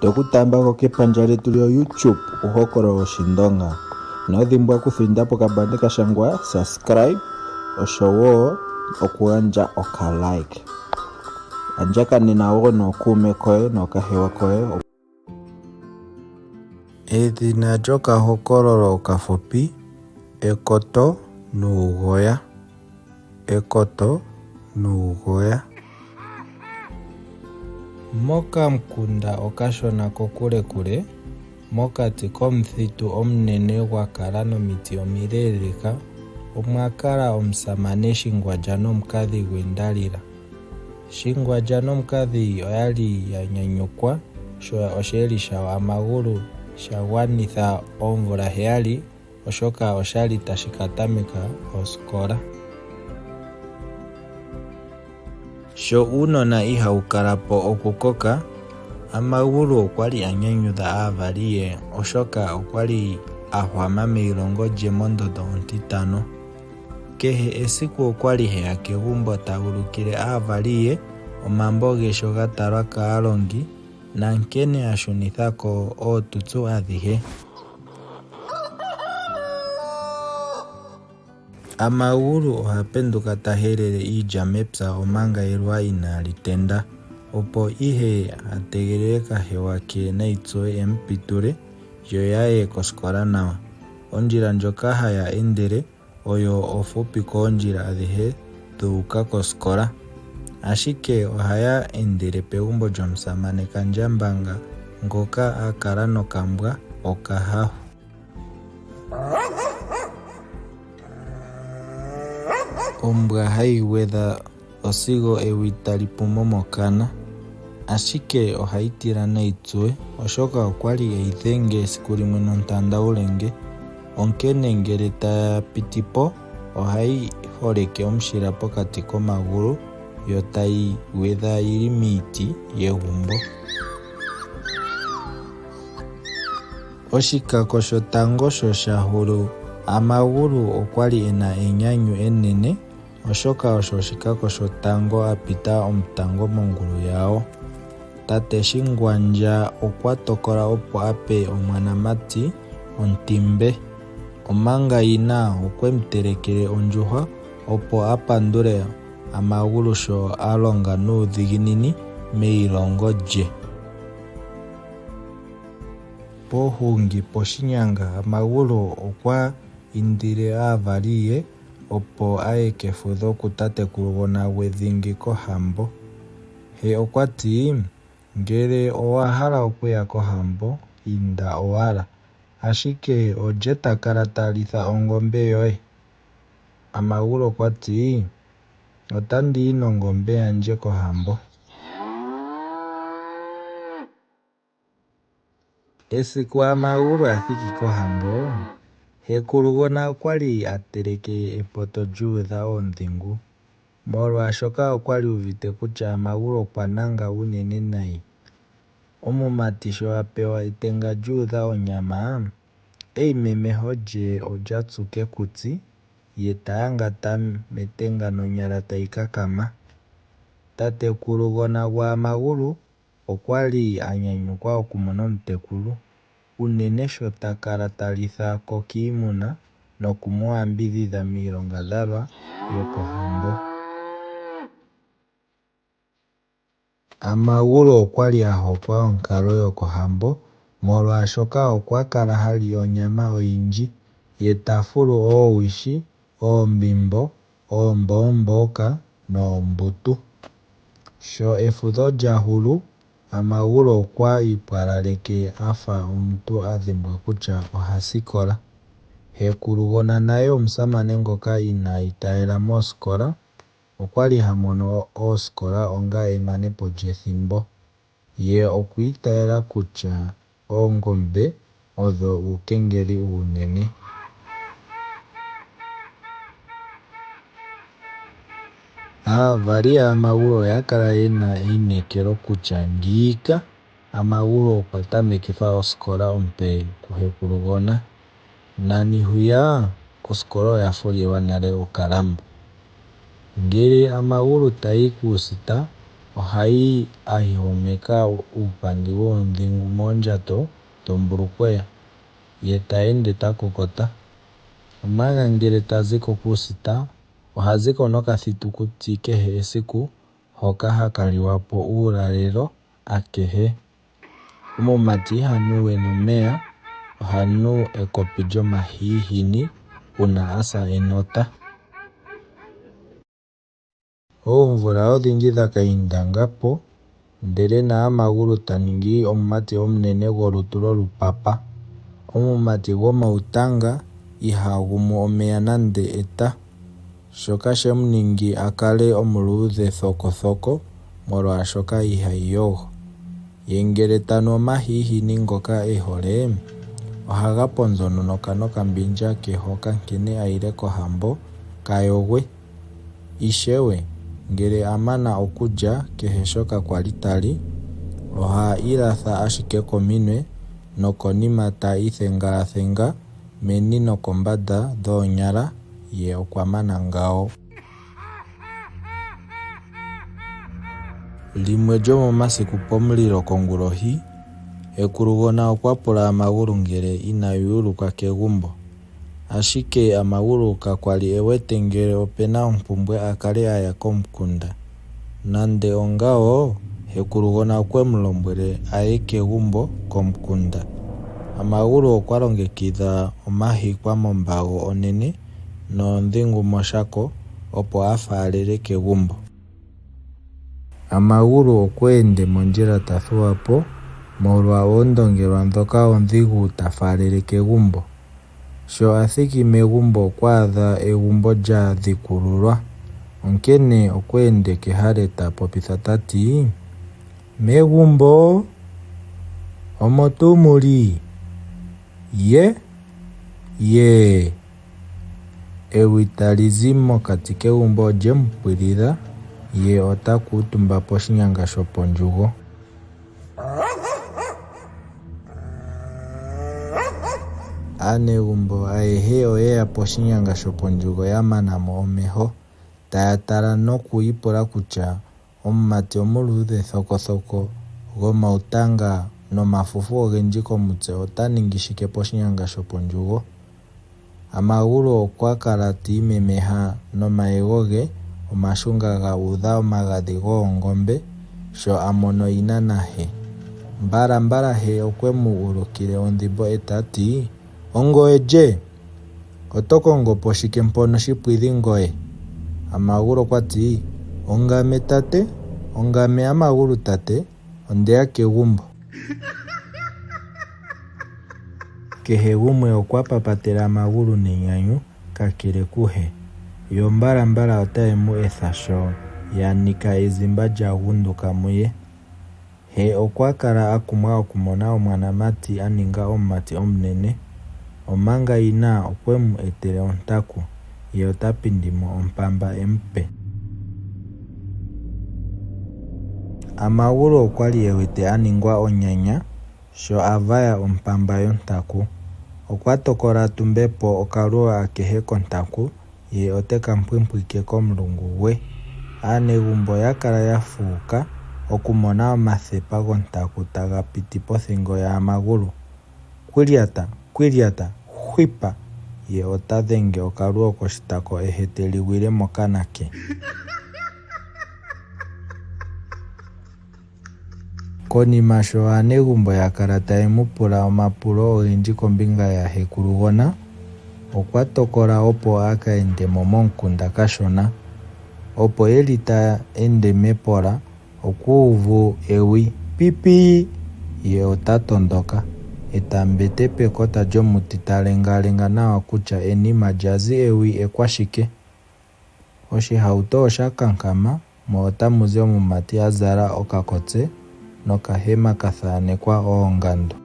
Tokutaambako kepandja lyetu lyo YouTube Uuhokololo wOshindonga. Ino dhimbwa okuthinda pokambande kashangwa subscribe oshowo okugandja like. Andjakanena wo nookuume koye nookahewa koye. Edhina lyokahokololo okafupi: ekoto nuugoya. Ekoto nuugoya. Mokamukunda okashona kokule mokati komuthitu omunene gwa kala nomiti omileeleka, omwa kala omusamane Shingwadja nomukadhi gweendalila. Shingwadja nomukadhi oyali ya nyanyukwa sho oshiyeli shawo amagulu sha gwanitha oomvula 7, oshoka oshali tashi ka tameka osikola. Sho uunona ihawu kala po okukoka, amagulu okwali anyanyudha aavali ye, oshoka okwali ahwama meilongo lye mondondo ontintano. Kehe esiku okwali heya kegumbo ta ulukile aavali ye omambo ge sho ga talwa kaalongi nankene a shunitha ko ootutsu adhihe. Amagulu oha penduka ta helele iilya mepya omanga elwa inaali tenda, opo ihe a tegelele kahewa ke naitsuwe emupitule yo yaye kosikola nawa. Ondjila ndjoka haya endele oyo ofupi koondjila adhihe dhuuka kosikola, ashike ohaya endele pegumbo lyomusamane Kandjambanga ngoka a kala nokambwa okahahu. Ombwa hayi gwedha sigo ewi tali pumo mokana, ashike ohayi tila naitsuwe, oshoka okwali eyi dhenge esiku limwe nontandawulenge, onkene ngele taya piti po ohayi holeke omushila pokati komagulu yo tayi gwedha yili miiti yegumbo. Oshikako shotango sho sha hulu, amagulu okwali ena enyanyu enene, oshoka osho oshikako shotango a pita omutango mongulu yawo. Tate Shingwadja okwa tokola opo ape omwanamati ontimbe, omanga yina okwemu telekele ondjuhwa opo a pandule amagulu sho a longa nuudhiginini meilongo lye. Pohungi poshinyanga amagulu okwa indile aavali ye opo aye kefudho ku tatekulu gwe dhingi kohambo. He okwati, ngele owa hala okuya kohambo inda owala, ashike olye ta kala ta litha ongombe yoye? Amagulu okwati, otandi yi nongombe yandje kohambo. Esiku amagulu a thiki kohambo, hekulugona okwali a teleke epoto lyuudha oondhingu, molwaashoka okwali uvite kutya amagulu okwa nanga unene nayi. Omumati sho a pewa etenga lyuudha onyama, eimemeho lye olya tsu kekutsi, ye ta yangata metenga nonyala tayi kakama. Tatekulugona gwaamagulu okwali a nyanyukwa okumona omutekulu, unene sho ta kala ta litha ko kiimuna nokumu yambidhidha miilongadhalwa yokohambo. Amagulu okwali a hokwa onkalo yokohambo, molwaashoka okwa kala ha li onyama oyindji, ye ta fulu owishi, oombimbo, oomboomboka noombutu. Sho efudho lya hulu, amagulu okwa ipwalaleke afa omuntu a dhimbwa kutya oha sikola. Hekulugona naye omusamane ngoka inaa itaala moosikola, okwali ha mono oosikola onga emanepo lyethimbo, ye okwa itaala kutya oongombe odho uukengeli uunene. Aavali yamagulu oya kala yena einekelo kutya ngiika amagulu okwa tamekithwa osikola ompe ku hekulugona, nani hwiya osikola oya fulilwa nale okalambo. Ngele amagulu tayi kuusita ohayi ahomeka uupandi woondhingu moondjato dhombulukweya ye ta ende ta kokota, omanga ngele ta ziko kuusita oha ziko nokathitukuti kehe esiku hoka haka liwa po uulalelo akehe. Omumati iha nu we nomeya, oha nu ekopi lyomahiihini uuna a sa enota. Oomvula odhindji dha ka yindanga po, ndele naye Magulu ta ningi omumati omunene golutu lwolupapa. Omumati gomautanga ihaa gumu omeya nande eta, shoka shemu ningi a kale omuluudhe thokothoko molwaashoka ihayi yogo. Ye ngele ta nu omahiihini ngoka e hole, ohaga ponzononoka nokambindja ke hoka nkene a yile kohambo ka yogwe. Ishewe ngele a mana okulya kehe shoka kwali ta li, oha ilatha ashike kominwe nokonima ta ithengalathenga meni nokombanda dhoonyala ye okwa mana ngawo. Limwe lyomomasiku pomulilo kongulohi, Ekulugona okwa pula Magulu ngele inayi uluka kegumbo, ashike Magulu ka kwali e wete ngele opena ompumbwe a kale aya komukunda. Nande ongawo, Ekulugona okwemu lombwele aye kegumbo komukunda. Magulu okwa longekidha omahikwa mombago onene noondhingu moshako opo a faalele kegumbo. Magulu okwa ende mondjila ta thuwa po molwa oondongelwa ndhoka oondhigu ta faalele kegumbo. Sho a thiki megumbo okwa adha egumbo lya dhikululwa, onkene okwa ende kehale ta popitha tati, "Megumbo omo tuu muli? Ye." Ewi tali zi mokati kegumbo olyemu pwilila, ye ota kuutumba poshinyanga shopondjugo. Aanegumbo ayehe oyeya poshinyanga shopondjugo ya mana mo omeho, taya tala noku ipula kutya omumati omuluudhe thokothoko gomautanga nomafufu ogendji komutse ota ningi shike poshinyanga shopondjugo. Magulu okwa kala ta imemeha nomayego ge omashunga ga udha omagadhi goongombe sho a mono iinana he. Mbalambala he okwemu ulukile ondhimbo etati, "Ongoye lye? Oto kongo po shike mpono shipwidhi ngoye?" Magulu okwati, "Ongame tate, ongame Magulu tate, ondeya kegumbo." Kehe gumwe okwa papatela Magulu nenyanyu kakele kuhe, yo mbalambala otaye mu etha sho ya nika ezimba lya gunduka muye. He okwa kala a kumwa okumona omwanamati a ninga omumati omunene, omanga ina okwemu etele ontaku, ye ota pindi mo ompamba emupe. Magulu okwali e wete a ningwa onyanya sho a vaya ompamba yontaku. Okwa tokola a tumbe po okaluga akehe kontaku, ye oteka mpwimpwike komulungu gwe. Aanegumbo oya kala ya fuuka okumona omathepa gontaku taga piti pothingo ya Magulu. Kwilyata, hwipa, ye ota dhenge okaluga koshitako ehete li gwile mokana ke. Konima sho aanegumbo ya kala taye mu pula omapulo ogendji kombinga ya Ekulugona, okwa tokola opo a ka ende mo momukunda kashona. Opo yeli ta ende mepola okuuvu ewi pipi, ye ota tondoka eta mbete pekota lyomuti ta lengalenga nawa kutya enima lyazi ewi ekwashike. Oshihauto osha kankama mo otamu zi omumati a zala okakotse nokahema ka thaanekwa oongandu.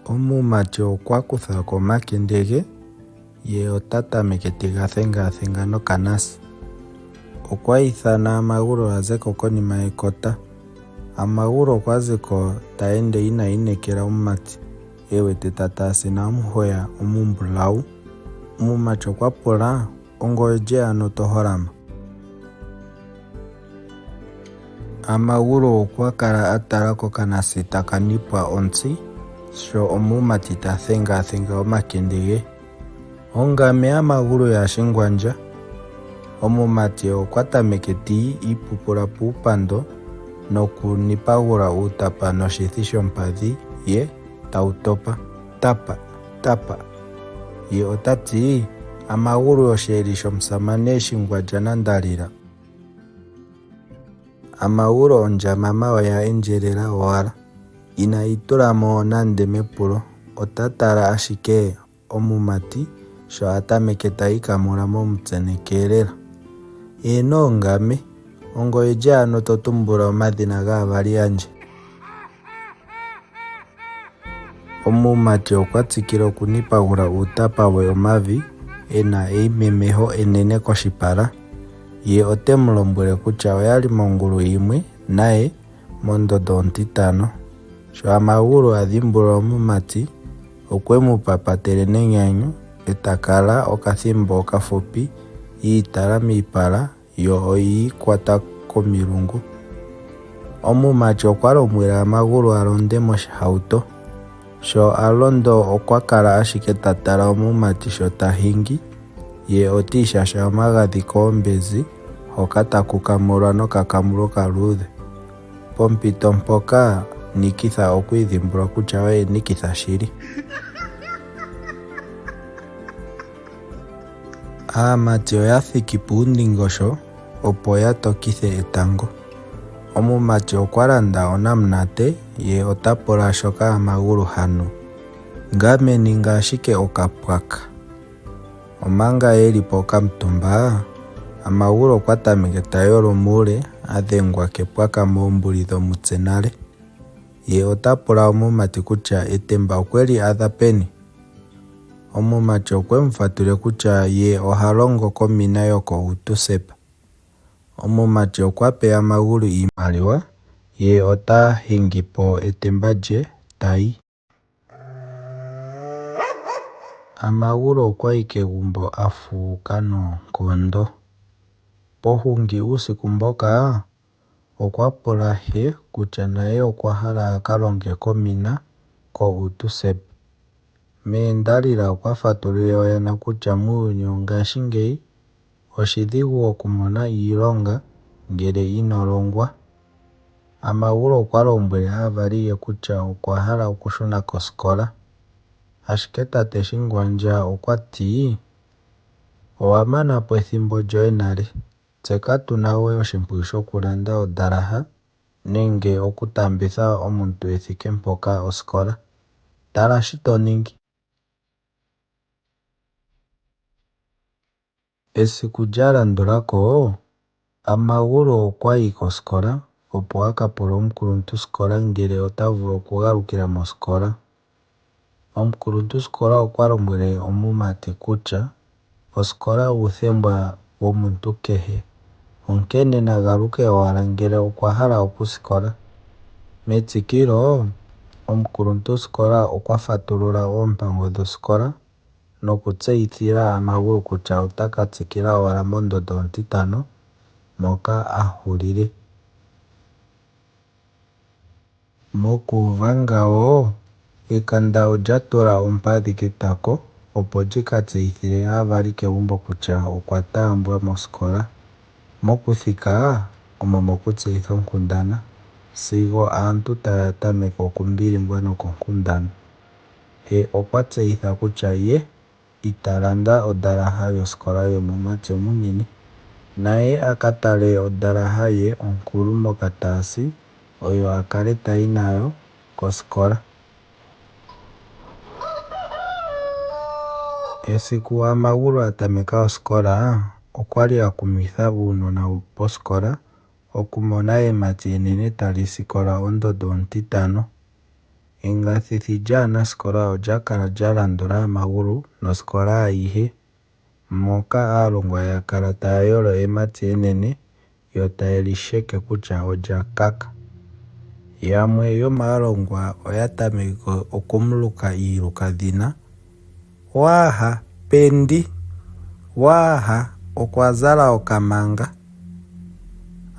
Omumati okwa kutha ko omakende ge, ye ota tameke tega thengathenga nokanasi. Okwa ithana Magulu a zeko konima yekota. Magulu okwa ziko ta ende ina inekela omumati, e wete ta taasina omuhweya omumbulawu. Omumati okwa pula, "Ongoye lye ano to holama?" Amagulu okwa kala atala kokanasi taka nipwa ontsi sho omumati ta thengathenga omakende ge. Ongame Amagulu yashingwandja. Omumati okwa tameke iipupula puupando nokunipagula uutapa noshithi shompadhi ye tawu topa tapa tapa. Ye otati Amagulu osheli shomusamane eshingwandja nandalila. Amagulu ondjamama oya endjelela owala, inayi tulamo nande mepulo. Ota tala ashike omumati sho atameke ta ikamula momutse nekeelela. Eeno ongame, ongoye lye ano to tumbula omadhina gaavali yandje? Omumati okwa tsikile okunipagula uutapa we omavi ena eimemeho enene koshipala. Ye otemu lombwele kutya oyali mongulu yimwe naye mondondo ontintano. Sho Amagulu adhimbulula omumati okwemu papatele nenyanyu eta kala okathimbo okafupi yiitala miipala yo oyiikwata komilungu. Omumati okwa lombwele Amagulu alonde moshihauto. Sho alondo okwa kala ashike ta tala omumati sho ta hingi, ye otiishasha omagadhi koombezi hoka taku kamulwa nokakamulo okaluudhe. Pompito mpoka Nikitha okwiidhimbulula kutya oye Nikitha shili. Aamati oya thiki puundingosho opo ya tokithe etango. Omumati okwa landa onamunate ye ota pula shoka Amagulu hanu. Ngame ninga ashike okapwaka. Omanga yeli pokamutumba, Amagulu okwa tameke ta yolo muule adhengwa kepwaka moombuli dhomutse nale. Ye ota pula omumati kutya etemba okweli adha peni. Omumati okwemu fatule kutya ye oha longo komina yoko Utusepa. Omumati okwa pe Amagulu iimaliwa ye ota hingipo etemba lye tayi. Amagulu okwayi kegumbo afuuka noonkondo. Pohungi uusiku mboka okwa pula he kutya naye okwa hala aka longe komina ko Utusepa. Meendalila okwa fatulile oyana kutya muuyuni wongashingeyi oshidhigu okumona iilonga ngele ino longwa. Amagulu okwa lombwele aavali ye kutya okwa hala okushuna kosikola, ashike tate Shingwandja okwati owa manapo ethimbo lyoye nale, tse katuna we oshimpwiyu shokulanda ondalaha nenge okutaambitha omuntu ethike mpoka osikola. Tala shi to ningi. Esiku lya landulako Amagulu okwayi kosikola opo aka pule omukuluntusikola ngele ota vulu okugalukila mosikola. Omukuluntusikola okwa lombwele omumati kutya osikola uuthemba womuntu kehe, onkene na galuke owala ngele okwa hala okusikola. Metsikilo omukuluntusikola okwa fatulula oompango dhosikola nokutseyithila Amagulu kutya otaka tsikila owala mondondo ontintano moka a hulile. Mokuuva ngawo ekanda olya tula ompadhi ketako opo lika tseyithile aavali kegumbo kutya okwa taambwa mosikola. Mokuthika omo mokutseyitha onkundana sigo aantu taya tameke okumbilimbwa nokonkundana. Ye okwa tseyitha kutya ye ita landa ondalaha yosikola yomumati omunene, naye aka tale ondalaha ye onkulu mokataasi oyo a kale tayi nayo kosikola. Esiku Amagulu a tameka osikola okwali a kumitha uunona posikola okumona emati enene tali sikola ondondo ontintano. Engathithi lyaanasikola olya kala lya landula Amagulu nosikola ayihe, moka aalongwa ya kala taya yolo emati enene yo taye li sheke kutya olya kaka. Yamwe yomaalongwa oya tameke okumuluka iilukadhina: waaha pendi, waaha okwa zala okamanga.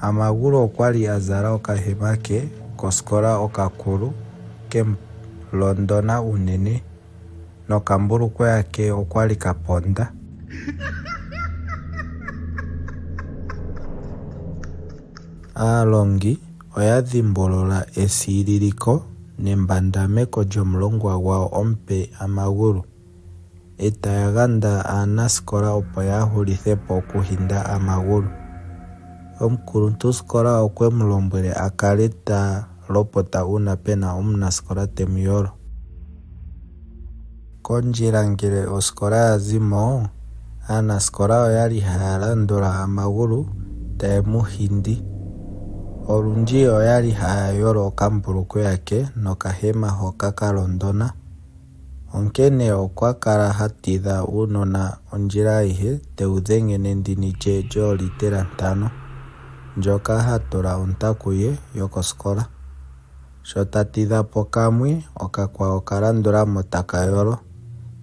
Amagulu okwali azala okahema ke kosikola okakulu kemulondona unene nokambulukweya ke okwali kaponda. Aalongi oya dhimbulula esililiko nembandameko lyomulongwa gwawo omupe Amagulu, etaya ganda aanasikola opo ya hulithepo okuhinda Amagulu. Omukuluntusikola okwemu lombwele akale ta lopota uuna pena omunasikola temu yolo. Kondjila ngele osikola ya zimo, aanasikola oyali haya landula Amagulu taye mu hindi. Olundji oyali haya yolo okambulukweya ke nokahema hoka ka londona, onkene okwa kala ha tidha uunona ondjila ayihe tewu dhenge nendini lye lyoolitela 5 ndjoka ha tula ontaku ye yokosikola. Sho ta tidhapo kamwe, okakwawo oka landulamo taka yolo,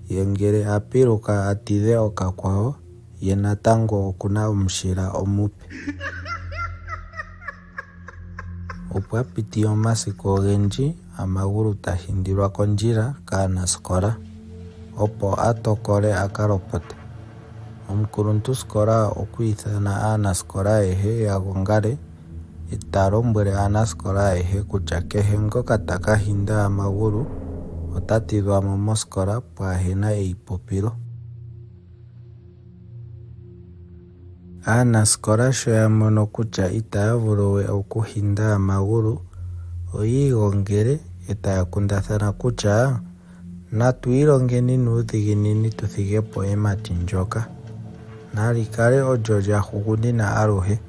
ye ngele a piluka a tidhe okakwawo, ye natango okuna omushila omupe. Opwa piti omasiku ogendji Amagulu ta hindilwa kondjila kaanasikola opo a tokole aka lopote. Omukuluntusikola okwiithana aanasikola ayehe ya gongale, eta lombwele aanasikola ayehe kutya kehe ngoka taka hinda Amagulu ota tidhwamo mosikola pwaahena eipupilo. Aanasikola sho ya mono kutya itaya vulu we okuhinda Amagulu, oyi igongele etaya kundathana kutya natu ilongeni nuudhiginini tu thigepo emati ndjoka, nali kale olyo lya hugunina aluhe.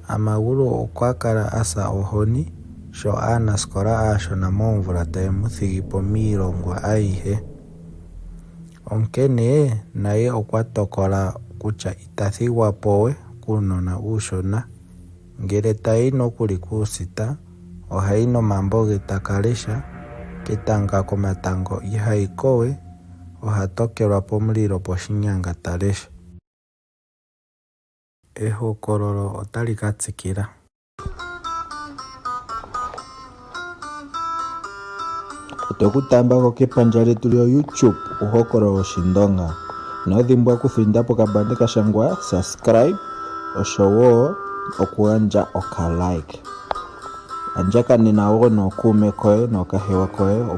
Amagulu okwa kala asa ohoni sho aanasikola aashona moomvula taye mu thigipo miilongwa ayihe. Onkene naye okwa tokola kutya ita thigwapo we kuunona uushona. Ngele tayi nokuli kuusita, ohayi nomambo ge taka lesha, ketanga komatango ihayi ko we, oha tokelwa pomulilo poshinyanga ta lesha. Ehokololo otali ka tsikila. Otweku taambako kepandja letu lyo YouTube Uhokololo Oshindonga. Ino dhimbwa okuthinda pokambande ka shangwa subscribe oshowo okugandja oka like. Andjakanena wo nookuume koye nookahewa koye.